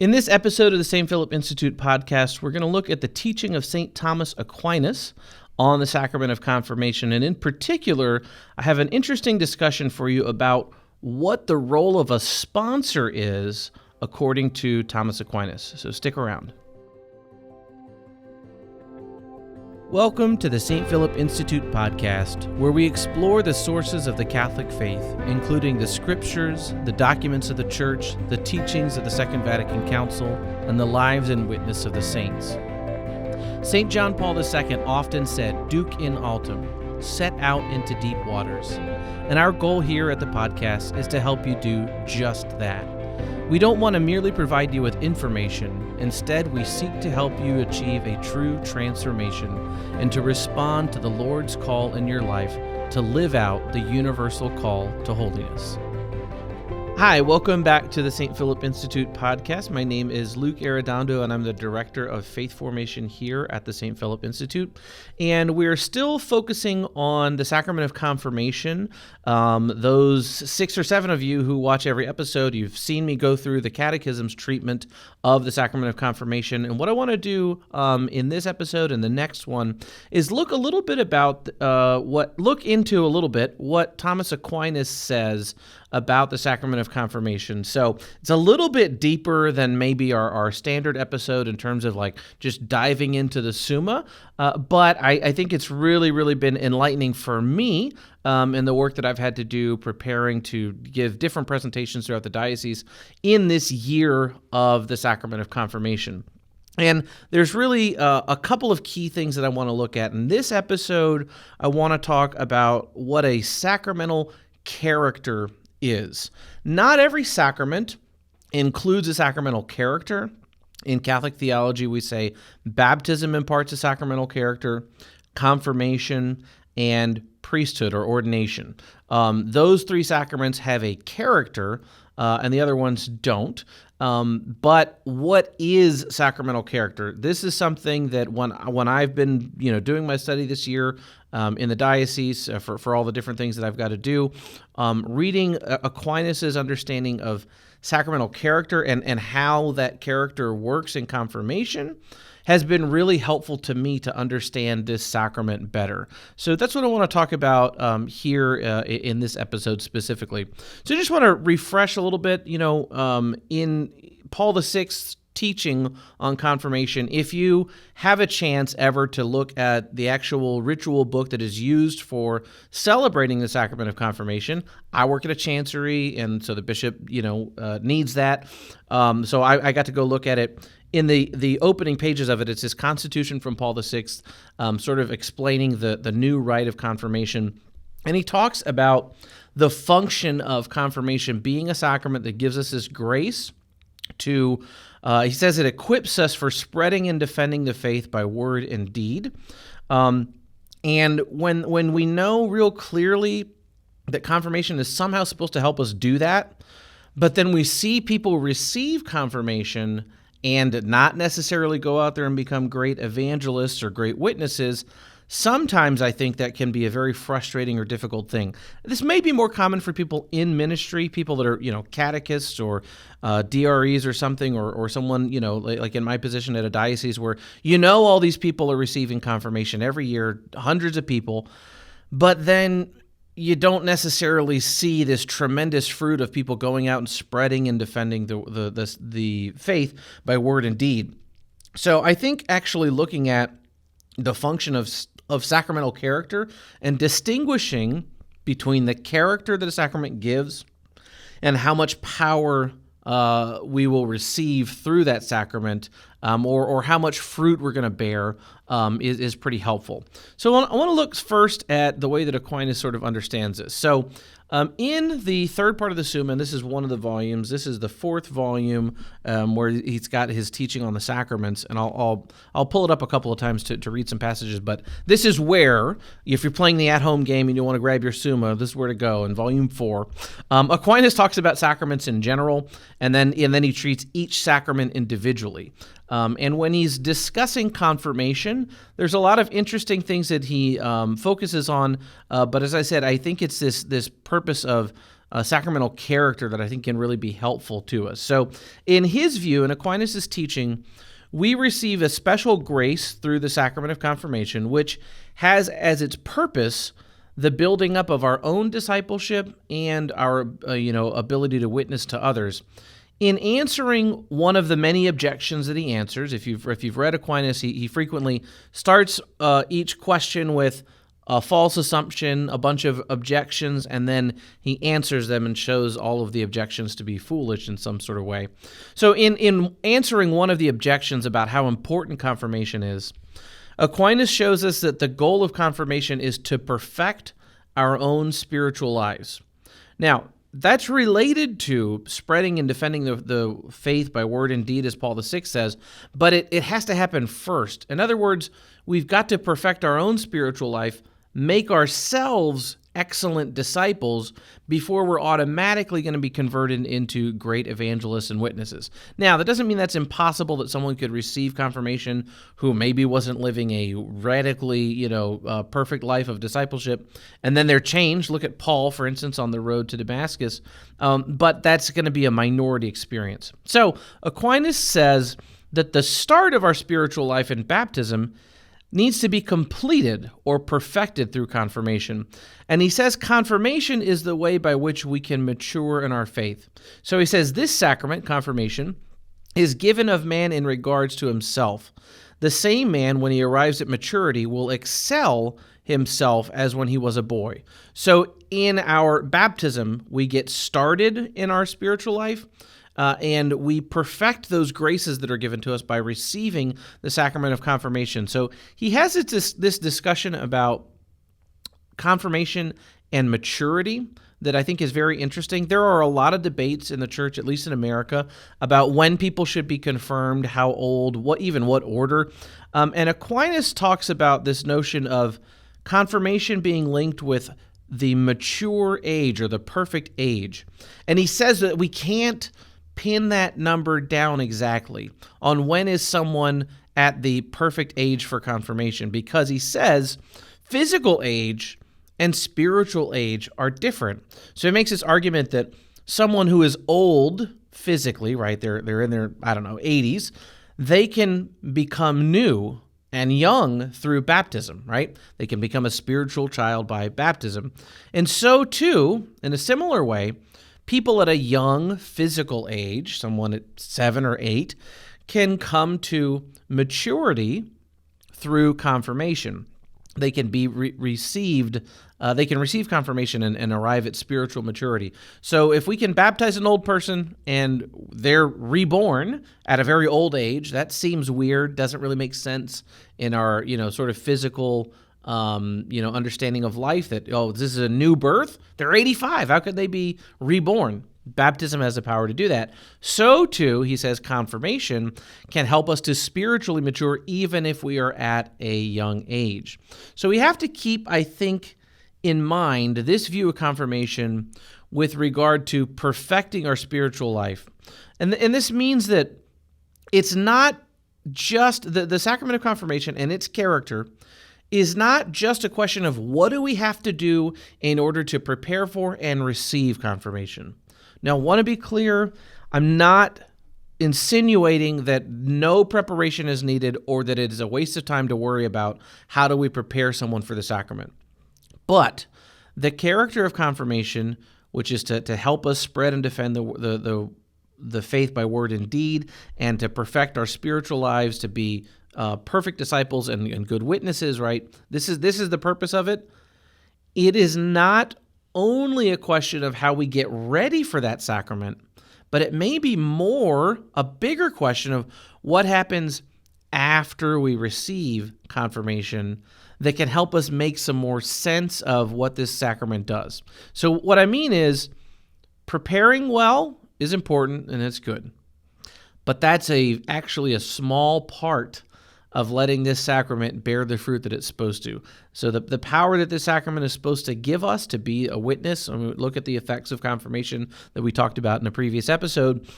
In this episode of the St. Philip Institute podcast, we're going to look at the teaching of St. Thomas Aquinas on the Sacrament of Confirmation. And in particular, I have an interesting discussion for you about what the role of a sponsor is according to Thomas Aquinas. So stick around. Welcome to the St. Philip Institute podcast, where we explore the sources of the Catholic faith, including the scriptures, the documents of the Church, the teachings of the Second Vatican Council, and the lives and witness of the saints. St. John Paul II often said, "Duc in altum," set out into deep waters. And our goal here at the podcast is to help you do just that. We don't want to merely provide you with information. Instead, we seek to help you achieve a true transformation and to respond to the Lord's call in your life to live out the universal call to holiness. Hi, welcome back to the St. Philip Institute podcast. My name is Luke Arredondo, and I'm the Director of Faith Formation here at the St. Philip Institute. And we're still focusing on the Sacrament of Confirmation. Those 6 or 7 of you who watch every episode, you've seen me go through the Catechism's treatment of the Sacrament of Confirmation. And what I want to do in this episode and the next one is look into a little bit what Thomas Aquinas says about the Sacrament of Confirmation. So it's a little bit deeper than maybe our standard episode in terms of like just diving into the Summa, but I think it's really been enlightening for me in the work that I've had to do preparing to give different presentations throughout the diocese in this year of the Sacrament of Confirmation. And there's really a couple of key things that I want to look at. In this episode, I want to talk about what a sacramental character is. Not every sacrament includes a sacramental character. In Catholic theology, we say baptism imparts a sacramental character, confirmation, and priesthood or ordination. Those 3 sacraments have a character, and the other ones don't. But what is sacramental character? This is something that when I've been doing my study this year in the diocese for all the different things that I've got to do, reading Aquinas' understanding of sacramental character and how that character works in confirmation has been really helpful to me to understand this sacrament better. So that's what I want to talk about here in this episode specifically. So I just want to refresh a little bit, in Paul VI's teaching on confirmation. If you have a chance ever to look at the actual ritual book that is used for celebrating the Sacrament of Confirmation, I work at a chancery, and so the bishop, needs that. So I got to go look at it. In the opening pages of it, it's this Constitution from Paul VI, sort of explaining the new rite of confirmation. And he talks about the function of confirmation being a sacrament that gives us this grace to, he says it equips us for spreading and defending the faith by word and deed. And when we know real clearly that confirmation is somehow supposed to help us do that, but then we see people receive confirmation and not necessarily go out there and become great evangelists or great witnesses, sometimes I think that can be a very frustrating or difficult thing. This may be more common for people in ministry, people that are, catechists or DREs or something, or someone, like in my position at a diocese where, all these people are receiving confirmation every year, hundreds of people, but then you don't necessarily see this tremendous fruit of people going out and spreading and defending the faith by word and deed. So I think actually looking at the function of sacramental character and distinguishing between the character that a sacrament gives and how much power we will receive through that sacrament, or how much fruit we're going to bear, is pretty helpful. So I want to look first at the way that Aquinas sort of understands this. So in the third part of the Summa, and this is one of the volumes, this is the 4th volume where he's got his teaching on the sacraments, and I'll pull it up a couple of times to read some passages, but this is where, if you're playing the at-home game and you want to grab your Summa, this is where to go in volume 4. Aquinas talks about sacraments in general, and then he treats each sacrament individually. And when he's discussing confirmation, there's a lot of interesting things that he focuses on. But as I said, I think it's this purpose of sacramental character that I think can really be helpful to us. So in his view, in Aquinas' teaching, we receive a special grace through the sacrament of confirmation, which has as its purpose the building up of our own discipleship and our ability to witness to others. In answering one of the many objections that he answers, if you've read Aquinas, he frequently starts each question with a false assumption, a bunch of objections, and then he answers them and shows all of the objections to be foolish in some sort of way. So in answering one of the objections about how important confirmation is, Aquinas shows us that the goal of confirmation is to perfect our own spiritual lives. Now, that's related to spreading and defending the faith by word and deed, as Paul VI says, but it has to happen first. In other words, we've got to perfect our own spiritual life, make ourselves excellent disciples before we're automatically going to be converted into great evangelists and witnesses. Now, that doesn't mean that's impossible that someone could receive confirmation who maybe wasn't living a radically, perfect life of discipleship, and then they're changed. Look at Paul, for instance, on the road to Damascus. But that's going to be a minority experience. So Aquinas says that the start of our spiritual life in baptism needs to be completed or perfected through confirmation. And he says confirmation is the way by which we can mature in our faith. So he says this sacrament, confirmation, is given of man in regards to himself. The same man, when he arrives at maturity, will excel himself as when he was a boy. So in our baptism, we get started in our spiritual life, and we perfect those graces that are given to us by receiving the sacrament of confirmation. So he has this discussion about confirmation and maturity that I think is very interesting. There are a lot of debates in the church, at least in America, about when people should be confirmed, how old, what order. And Aquinas talks about this notion of confirmation being linked with the mature age or the perfect age. And he says that we can't pin that number down exactly on when is someone at the perfect age for confirmation, because he says physical age and spiritual age are different. So he makes this argument that someone who is old physically, right, they're in their 80s, they can become new and young through baptism, right? They can become a spiritual child by baptism. And so too, in a similar way, people at a young physical age, someone at 7 or 8, can come to maturity through confirmation. They can be received. They can receive confirmation and arrive at spiritual maturity. So if we can baptize an old person and they're reborn at a very old age, that seems weird. Doesn't really make sense in our sort of physical understanding of life, that, this is a new birth. They're 85. How could they be reborn? Baptism has the power to do that. So too, he says, confirmation can help us to spiritually mature even if we are at a young age. So we have to keep, I think, in mind this view of confirmation with regard to perfecting our spiritual life. And this means that it's not just the sacrament of confirmation and its character is not just a question of what do we have to do in order to prepare for and receive confirmation. Now, I want to be clear, I'm not insinuating that no preparation is needed or that it is a waste of time to worry about how do we prepare someone for the sacrament. But the character of confirmation, which is to help us spread and defend the faith by word and deed, and to perfect our spiritual lives, to be perfect disciples and good witnesses, right? This is the purpose of it. It is not only a question of how we get ready for that sacrament, but it may be a bigger question of what happens after we receive confirmation that can help us make some more sense of what this sacrament does. So what I mean is, preparing well is important and it's good, but that's actually a small part of letting this sacrament bear the fruit that it's supposed to. So the power that this sacrament is supposed to give us to be a witness, and we look at the effects of confirmation that we talked about in a previous episode,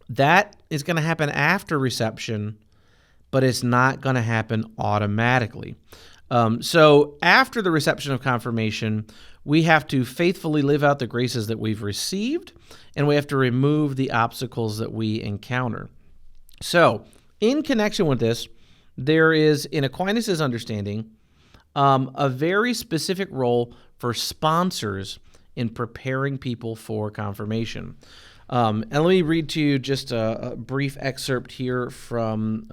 that is going to happen after reception, but it's not going to happen automatically. So after the reception of confirmation, We have to faithfully live out the graces that we've received, and we have to remove the obstacles that we encounter. So, in connection with this, there is, in Aquinas' understanding, a very specific role for sponsors in preparing people for confirmation. And let me read to you just a brief excerpt here from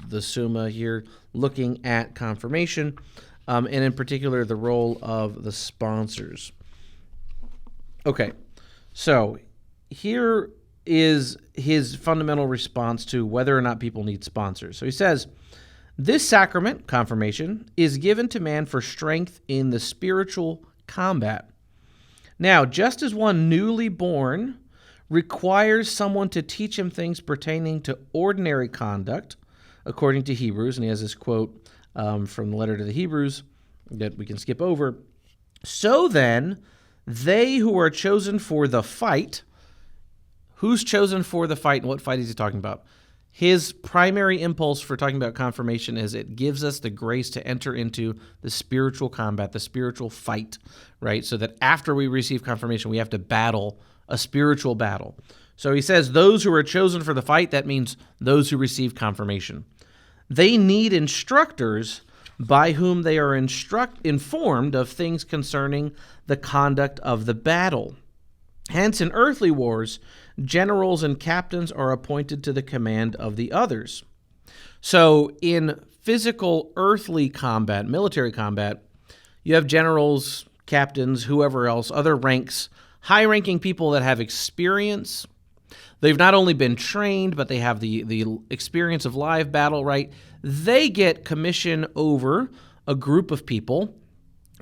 the Summa here, looking at confirmation, and in particular the role of the sponsors. Okay, so here is his fundamental response to whether or not people need sponsors. So he says, this sacrament, confirmation, is given to man for strength in the spiritual combat. Now, just as one newly born requires someone to teach him things pertaining to ordinary conduct, according to Hebrews, and he has this quote from the letter to the Hebrews that we can skip over, so then, they who are chosen for the fight. Who's chosen for the fight, and what fight is he talking about? His primary impulse for talking about confirmation is it gives us the grace to enter into the spiritual combat, the spiritual fight, right? So that after we receive confirmation, we have to battle a spiritual battle. So he says those who are chosen for the fight, that means those who receive confirmation. They need instructors by whom they are informed of things concerning the conduct of the battle. Hence, in earthly wars, generals and captains are appointed to the command of the others. So in physical earthly combat, military combat, you have generals, captains, whoever else, other ranks, high-ranking people that have experience. They've not only been trained, but they have the experience of live battle, right? They get commission over a group of people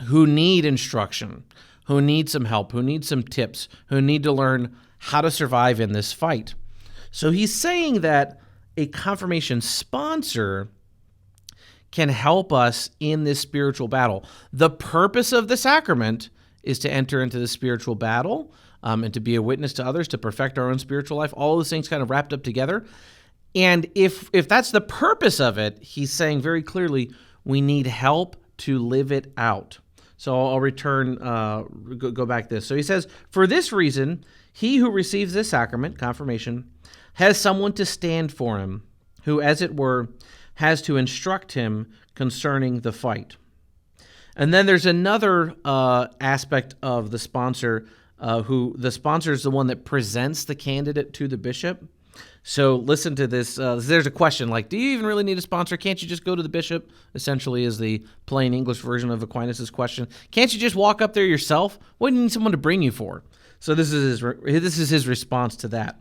who need instruction, who need some help, who need some tips, who need to learn how to survive in this fight. So he's saying that a confirmation sponsor can help us in this spiritual battle. The purpose of the sacrament is to enter into the spiritual battle and to be a witness to others, to perfect our own spiritual life. All those things kind of wrapped up together. And if that's the purpose of it, he's saying very clearly we need help to live it out. So I'll return, go back this. So he says, for this reason, he who receives this sacrament, confirmation, has someone to stand for him, who, as it were, has to instruct him concerning the fight. And then there's another aspect of the sponsor, who the sponsor is the one that presents the candidate to the bishop. So listen to this. There's a question like, do you even really need a sponsor? Can't you just go to the bishop? Essentially is the plain English version of Aquinas' question. Can't you just walk up there yourself? What do you need someone to bring you for? So this is his response to that.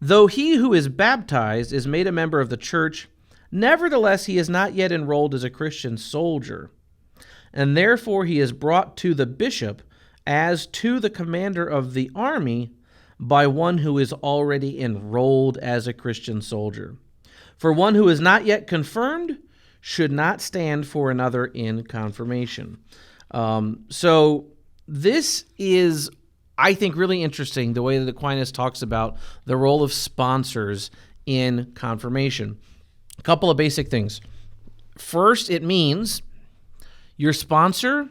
Though he who is baptized is made a member of the church, nevertheless he is not yet enrolled as a Christian soldier, and therefore he is brought to the bishop as to the commander of the army by one who is already enrolled as a Christian soldier. For one who is not yet confirmed should not stand for another in confirmation. So this is, I think, really interesting, the way that Aquinas talks about the role of sponsors in confirmation. A couple of basic things. First, it means your sponsor,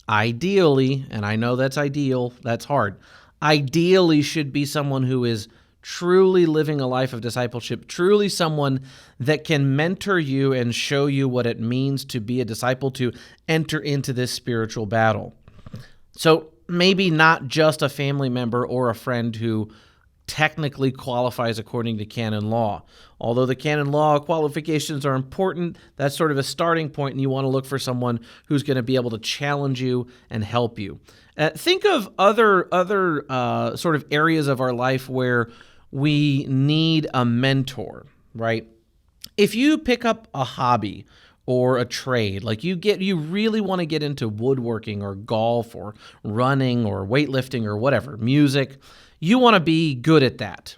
ideally, and I know that's ideal, that's hard, ideally should be someone who is truly living a life of discipleship, truly someone that can mentor you and show you what it means to be a disciple, to enter into this spiritual battle. So maybe not just a family member or a friend who technically qualifies according to canon law. Although the canon law qualifications are important, that's sort of a starting point, and you want to look for someone who's going to be able to challenge you and help you. Think of other sort of areas of our life where we need a mentor, right? If you pick up a hobby or a trade, like you really want to get into woodworking or golf or running or weightlifting or whatever, music, you want to be good at that.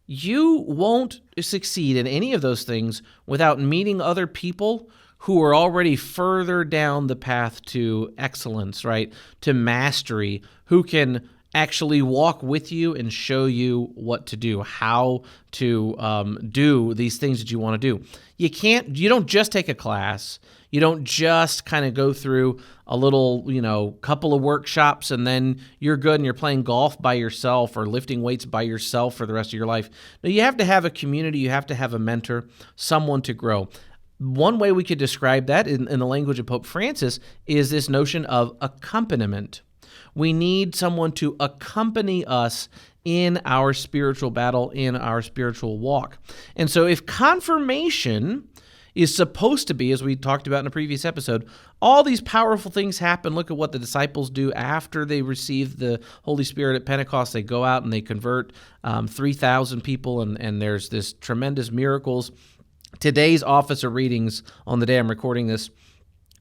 You won't succeed in any of those things without meeting other people who are already further down the path to excellence, right? To mastery, who can actually walk with you and show you what to do, how to do these things that you want to do. You don't just take a class. You don't just kind of go through a little, couple of workshops and then you're good and you're playing golf by yourself or lifting weights by yourself for the rest of your life. No, you have to have a community. You have to have a mentor, someone to grow. One way we could describe that in the language of Pope Francis is this notion of accompaniment. We need someone to accompany us in our spiritual battle, in our spiritual walk. And so if confirmation is supposed to be, as we talked about in a previous episode, all these powerful things happen. Look at what the disciples do after they receive the Holy Spirit at Pentecost. They go out and they convert 3,000 people, and there's this tremendous miracles. Today's office of readings on the day I'm recording this,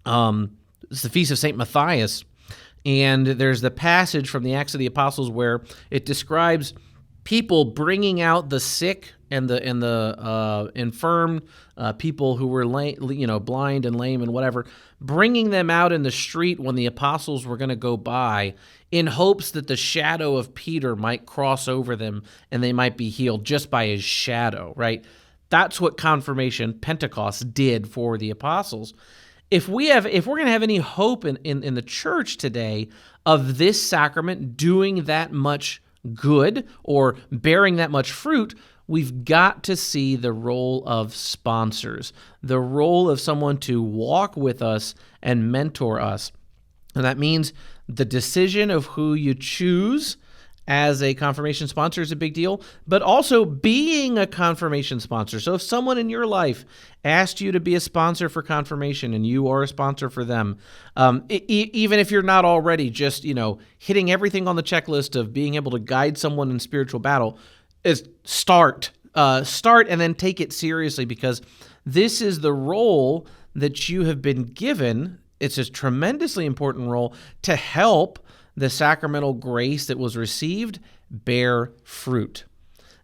it's the Feast of St. Matthias. And there's the passage from the Acts of the Apostles where it describes people bringing out the sick and the infirm, people who were blind and lame and whatever, bringing them out in the street when the apostles were going to go by, in hopes that the shadow of Peter might cross over them and they might be healed just by his shadow. Right? That's what confirmation, Pentecost, did for the apostles. If we're going to have any hope in the church today of this sacrament doing that much good or bearing that much fruit, we've got to see the role of sponsors, the role of someone to walk with us and mentor us. And that means the decision of who you choose as a confirmation sponsor is a big deal, but also being a confirmation sponsor. So if someone in your life asked you to be a sponsor for confirmation and you are a sponsor for them, even if you're not already just, hitting everything on the checklist of being able to guide someone in spiritual battle, is start and then take it seriously, because this is the role that you have been given. It's a tremendously important role to help the sacramental grace that was received bear fruit.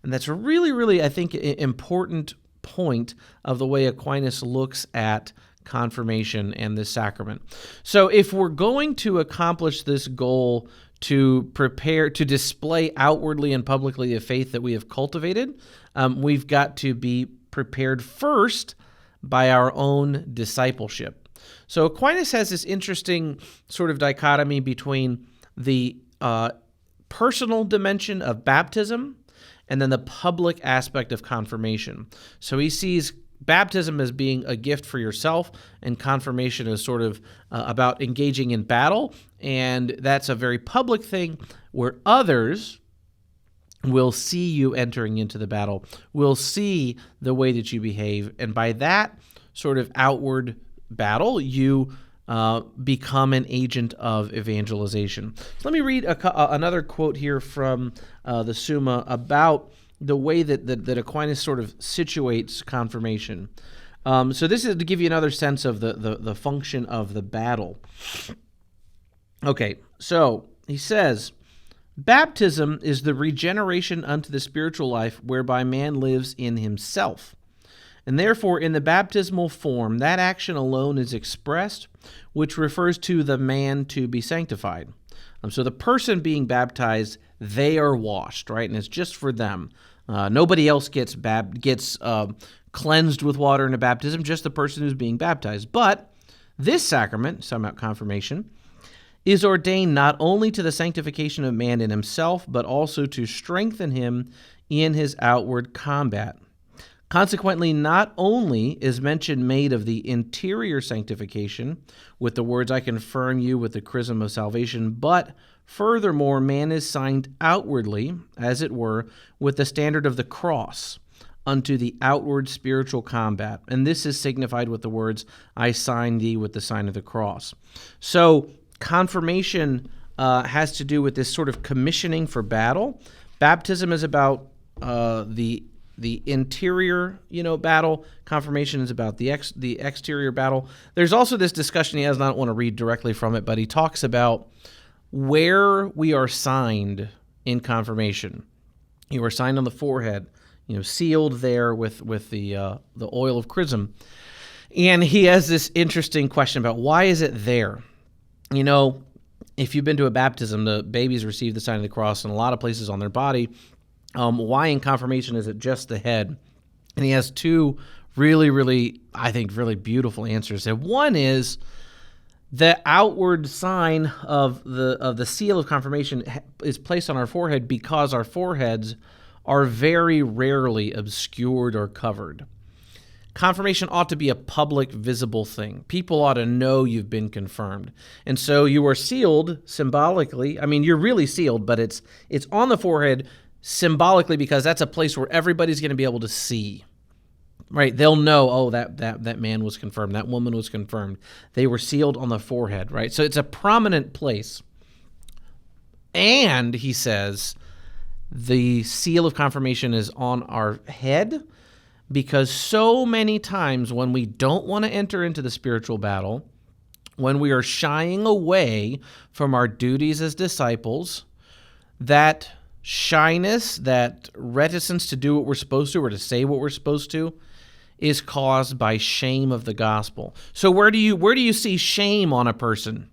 And that's a really, really, I think, important point of the way Aquinas looks at confirmation and this sacrament. So if we're going to accomplish this goal to prepare, to display outwardly and publicly the faith that we have cultivated, we've got to be prepared first by our own discipleship. So Aquinas has this interesting sort of dichotomy between the personal dimension of baptism and then the public aspect of confirmation. So he sees baptism as being a gift for yourself, and confirmation as sort of about engaging in battle, and that's a very public thing where others will see you entering into the battle, will see the way that you behave, and by that sort of outward battle, you become an agent of evangelization. So let me read another quote here from the Summa about the way that Aquinas sort of situates confirmation. So this is to give you another sense of the function of the battle. Okay, so he says, baptism is the regeneration unto the spiritual life whereby man lives in himself. And therefore, in the baptismal form, that action alone is expressed, which refers to the man to be sanctified. So the person being baptized, they are washed, right? And it's just for them. Nobody else gets cleansed with water in a baptism, just the person who's being baptized. But this sacrament, talking about confirmation, is ordained not only to the sanctification of man in himself, but also to strengthen him in his outward combat. Consequently, not only is mention made of the interior sanctification with the words, I confirm you with the chrism of salvation, but furthermore, man is signed outwardly, as it were, with the standard of the cross unto the outward spiritual combat. And this is signified with the words, I sign thee with the sign of the cross. So confirmation has to do with this sort of commissioning for battle. Baptism is about the interior, battle. Confirmation is about the exterior battle. There's also this discussion he has, and I don't want to read directly from it, but he talks about where we are signed in confirmation. You are signed on the forehead, sealed there with the oil of chrism. And he has this interesting question about why is it there? if you've been to a baptism, the babies receive the sign of the cross in a lot of places on their body. Why in confirmation is it just the head? And he has two really, I think, really beautiful answers. And one is the outward sign of the seal of confirmation is placed on our forehead because our foreheads are very rarely obscured or covered. Confirmation ought to be a public, visible thing. People ought to know you've been confirmed. And so you are sealed symbolically. I mean, you're really sealed, but it's on the forehead symbolically because that's a place where everybody's going to be able to see. Right? They'll know, oh, that man was confirmed, that woman was confirmed. They were sealed on the forehead, right? So it's a prominent place. And he says the seal of confirmation is on our head, because so many times when we don't want to enter into the spiritual battle, when we are shying away from our duties as disciples, that shyness, that reticence to do what we're supposed to or to say what we're supposed to is caused by shame of the gospel. So where do you see shame on a person?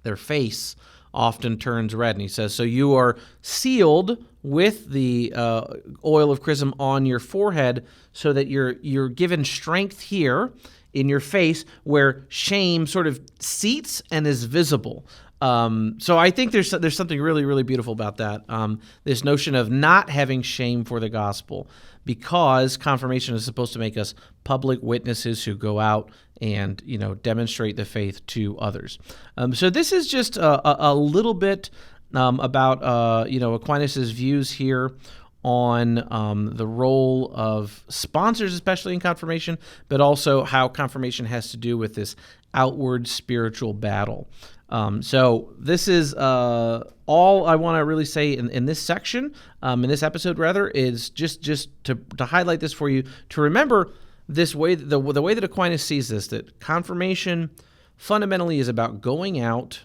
Their face often turns red. And he says, so you are sealed with the oil of chrism on your forehead so that you're given strength here in your face where shame sort of seats and is visible. So I think there's something really beautiful about that. This notion of not having shame for the gospel, because confirmation is supposed to make us public witnesses who go out and demonstrate the faith to others. So this is just a little bit about Aquinas' views here on the role of sponsors, especially in confirmation, but also how confirmation has to do with this outward spiritual battle. So this is all I want to really say in this section, in this episode rather, is just to highlight this for you, to remember this way, the way that Aquinas sees this, that confirmation fundamentally is about going out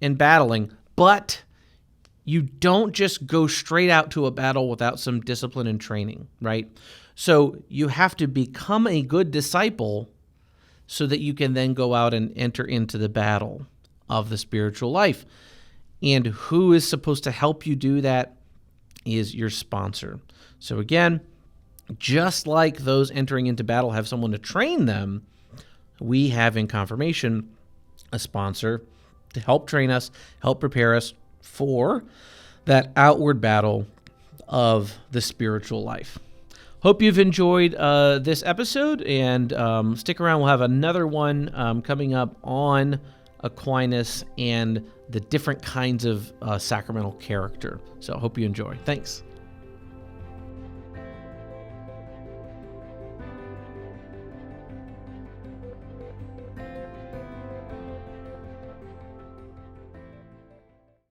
and battling, but you don't just go straight out to a battle without some discipline and training, right? So you have to become a good disciple so that you can then go out and enter into the battle of the spiritual life. And who is supposed to help you do that is your sponsor. So again, just like those entering into battle have someone to train them, we have in confirmation a sponsor to help train us, help prepare us for that outward battle of the spiritual life. Hope you've enjoyed this episode, and stick around. We'll have another one coming up on Aquinas and the different kinds of sacramental character. So I hope you enjoy. Thanks.